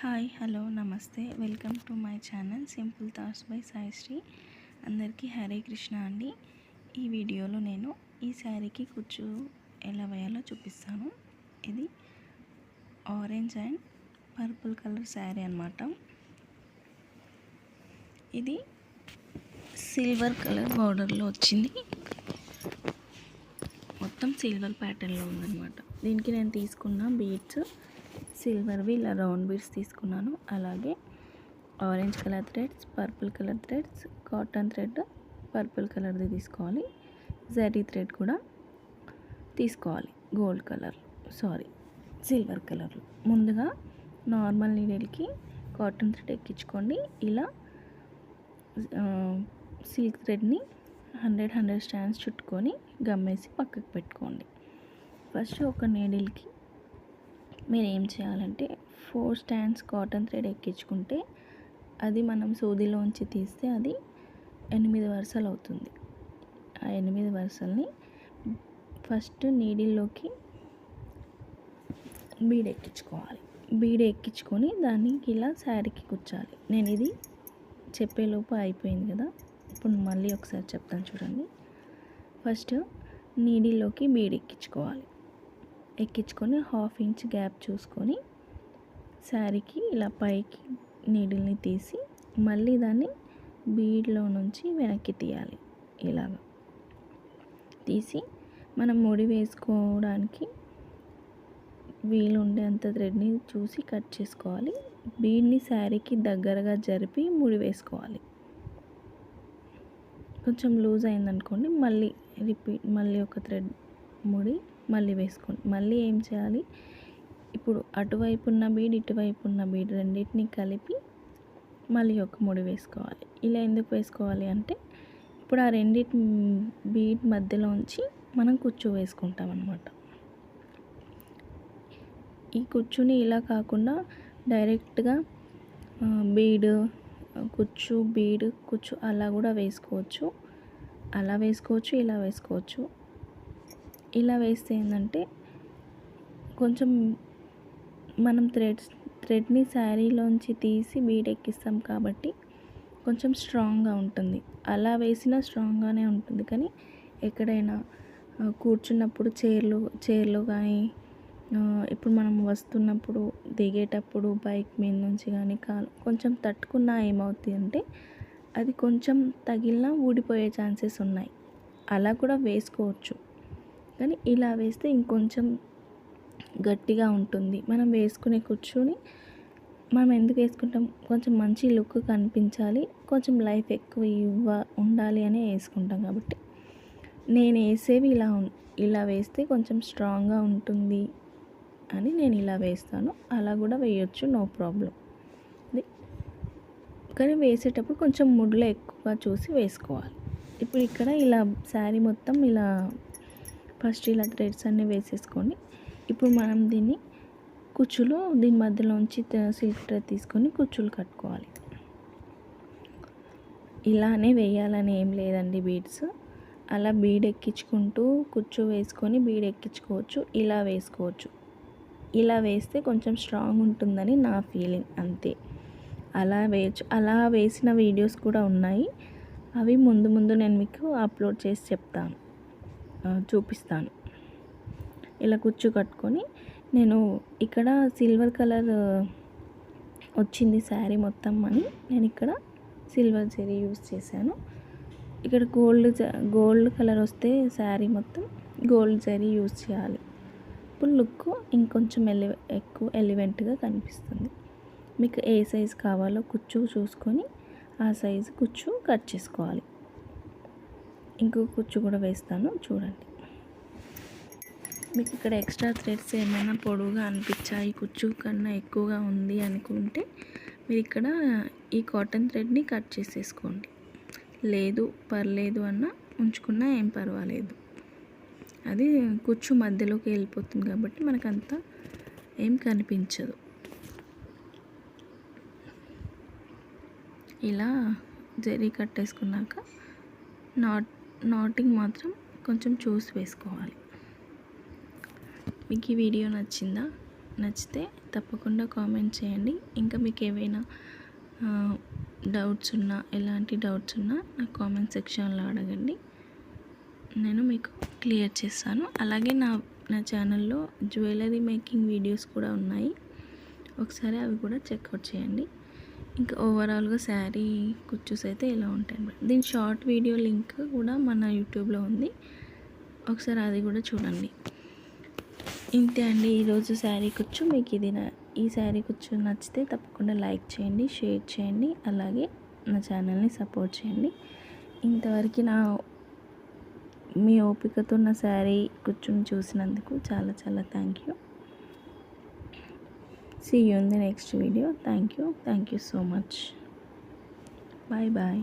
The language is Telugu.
హాయ్ హలో నమస్తే welcome to my channel simple thoughts by Saisri. అందరికీ హరే కృష్ణ అండి. ఈ వీడియోలో నేను ఈ శారీకి కుచ్చు ఎలా వేయాలో చూపిస్తాను. ఇది orange and purple colour sari అన్నమాట. ఇది సిల్వర్ కలర్ బార్డర్లో వచ్చింది, మొత్తం సిల్వర్ ప్యాటర్న్లో ఉందన్నమాట. దీనికి నేను తీసుకున్న బీడ్స్ సిల్వర్వి ఇలా రౌండ్ బీడ్స్ తీసుకున్నాను. అలాగే orange colour threads, purple colour threads, cotton thread purple కలర్ది తీసుకోవాలి. జరీ థ్రెడ్ కూడా తీసుకోవాలి, గోల్డ్ కలర్ సిల్వర్ కలర్లో. ముందుగా నార్మల్ నీడిల్కి కాటన్ థ్రెడ్ ఎక్కించుకోండి. ఇలా సిల్క్ థ్రెడ్ని 100 స్టాండ్స్ చుట్టుకొని గమ్మేసి పక్కకు పెట్టుకోండి. ఫస్ట్ ఒక నీడిల్కి మీరు ఏం చేయాలంటే 4 స్టాండ్స్ కాటన్ థ్రెడ్ ఎక్కించుకుంటే అది మనం సూదిలోంచి తీస్తే అది 8 వరుసలు అవుతుంది. ఆ 8 వరుసల్ని ఫస్ట్ నీడిల్లోకి బీడ్ ఎక్కించుకోవాలి. బీడ్ ఎక్కించుకొని దానికి ఇలా శారీకి కుచ్చాలి. నేను ఇది చెప్పేలోపు అయిపోయింది కదా, ఇప్పుడు మళ్ళీ ఒకసారి చెప్తాను చూడండి. ఫస్ట్ నీడిల్లోకి బీడ్ ఎక్కించుకొని 1/2 ఇంచ్ గ్యాప్ చూసుకొని శారీకి ఇలా పైకి నీడిల్ని తీసి మళ్ళీ దాన్ని బీడ్లో నుంచి వెనక్కి తీయాలి. ఇలాగ తీసి మనం ముడి వేసుకోవడానికి వీలు ఉండేంత థ్రెడ్ని చూసి కట్ చేసుకోవాలి. బీడ్ని శారీకి దగ్గరగా జరిపి ముడి వేసుకోవాలి. కొంచెం లూజ్ అయిందనుకోండి, మళ్ళీ ఒక థ్రెడ్ ముడి మళ్ళీ వేసుకోండి. మళ్ళీ ఏం చేయాలి, ఇప్పుడు అటువైపు ఉన్న బీడ్ ఇటువైపు ఉన్న బీడ్ రెండింటిని కలిపి మళ్ళీ ఒక ముడి వేసుకోవాలి. ఇలా ఎందుకు వేసుకోవాలి అంటే ఇప్పుడు ఆ రెండింటి బీడ్ మధ్యలోంచి మనం కుచ్చు వేసుకుంటాం అన్నమాట. ఈ కుచ్చుని ఇలా కాకుండా డైరెక్ట్గా బీడ్ కుచ్చు అలా కూడా వేసుకోవచ్చు. అలా వేసుకోవచ్చు, ఇలా వేసుకోవచ్చు. ఇలా వేస్తే ఏంటంటే కొంచెం మనం థ్రెడ్ని శారీలోంచి తీసి బీడ్ ఎక్కిస్తాం కాబట్టి కొంచెం స్ట్రాంగ్గా ఉంటుంది. అలా వేసినా స్ట్రాంగ్గానే ఉంటుంది. కానీ ఎక్కడైనా కూర్చున్నప్పుడు చైర్లో కానీ ఇప్పుడు మనం వస్తున్నప్పుడు దిగేటప్పుడు బైక్ మీద నుంచి కానీ కొంచెం తట్టుకున్నా ఏమవుతుంది అంటే అది కొంచెం తగిలినా ఊడిపోయే ఛాన్సెస్ ఉన్నాయి. అలా కూడా వేసుకోవచ్చు. కానీ ఇలా వేస్తే ఇంకొంచెం గట్టిగా ఉంటుంది. మనం వేసుకునే కుచ్చుని మనం ఎందుకు వేసుకుంటాం, కొంచెం మంచి లుక్ కనిపించాలి, కొంచెం లైఫ్ ఎక్కువ ఉండాలి అని వేసుకుంటాం. కాబట్టి నేను వేసేవి ఇలా వేస్తే కొంచెం స్ట్రాంగ్గా ఉంటుంది అని నేను ఇలా వేస్తాను. అలా కూడా వేయొచ్చు, నో ప్రాబ్లం. కానీ వేసేటప్పుడు కొంచెం ముడ్లు ఎక్కువగా చూసి వేసుకోవాలి. ఇప్పుడు ఇక్కడ ఇలా శారీ మొత్తం ఇలా ఫస్ట్ ఇలా థ్రెడ్స్ అన్నీ వేసేసుకోండి. ఇప్పుడు మనం దీని మధ్యలోంచి సిల్క్ థ్రెడ్ తీసుకొని కుచ్చులు కట్టుకోవాలి. ఇలానే వేయాలని ఏం లేదండి బీడ్స్. అలా బీడ్ ఎక్కించుకుంటూ కుచ్చు వేసుకొని బీడ్ ఎక్కించుకోవచ్చు, ఇలా వేసుకోవచ్చు. ఇలా వేస్తే కొంచెం స్ట్రాంగ్ ఉంటుందని నా ఫీలింగ్, అంతే. అలా వేయచ్చు. అలా వేసిన వీడియోస్ కూడా ఉన్నాయి. అవి ముందు నేను మీకు అప్లోడ్ చేసి చూపిస్తాను. ఇలా కుచ్చు కట్టుకొని నేను ఇక్కడ సిల్వర్ కలర్ వచ్చింది శారీ మొత్తం అని నేను ఇక్కడ సిల్వర్ జరీ యూజ్ చేశాను. ఇక్కడ గోల్డ్ కలర్ వస్తే శారీ మొత్తం గోల్డ్ జరీ యూజ్ చేయాలి. ఇప్పుడు లుక్ ఇంకొంచెం ఎక్కువ ఎలివెంట్గా కనిపిస్తుంది. మీకు ఏ సైజు కావాలో కుచ్చు చూసుకొని ఆ సైజు కుచ్చు కట్ చేసుకోవాలి. ఇంకో కుచ్చు కూడా వేస్తాను చూడండి. మీకు ఇక్కడ ఎక్స్ట్రా థ్రెడ్స్ ఏమైనా పొడవుగా అనిపించాయి, కుచ్చు కన్నా ఎక్కువగా ఉంది అనుకుంటే మీరు ఇక్కడ ఈ కాటన్ థ్రెడ్ని కట్ చేసేసుకోండి. లేదు పర్లేదు అన్న ఉంచుకున్నా ఏం పర్వాలేదు. అది కుచ్చు మధ్యలోకి వెళ్ళిపోతుంది కాబట్టి మనకంతా ఏం కనిపించదు. ఇలా జరీ కట్టేసుకున్నాక నాటింగ్ మాత్రం కొంచెం చూసి వేసుకోవాలి. మీకు ఈ వీడియో నచ్చిందా? నచ్చితే తప్పకుండా కామెంట్ చేయండి. ఇంకా మీకు ఏవైనా డౌట్స్ ఉన్నా, ఎలాంటి డౌట్స్ ఉన్నా నాకు కామెంట్ సెక్షన్లో అడగండి, నేను మీకు క్లియర్ చేస్తాను. అలాగే నా ఛానల్లో జ్యువెలరీ మేకింగ్ వీడియోస్ కూడా ఉన్నాయి, ఒకసారి అవి కూడా చెక్అవుట్ చేయండి. ఇంకా ఓవరాల్గా శారీ కుచ్చుస్ అయితే ఇలా ఉంటాయి. దీని షార్ట్ వీడియో లింక్ కూడా మన యూట్యూబ్లో ఉంది, ఒకసారి అది కూడా చూడండి. ఇంతే అండి ఈరోజు శారీ కుచ్చు. మీకు ఈ శారీ కుచ్చు నచ్చితే తప్పకుండా లైక్ చేయండి, షేర్ చేయండి, అలాగే నా ఛానల్ని సపోర్ట్ చేయండి. ఇంతవరకు మీ ఓపికతో నా శారీ కుచ్చుని చూసినందుకు చాలా చాలా thank you. See you in the next video. Thank you so much. Bye bye.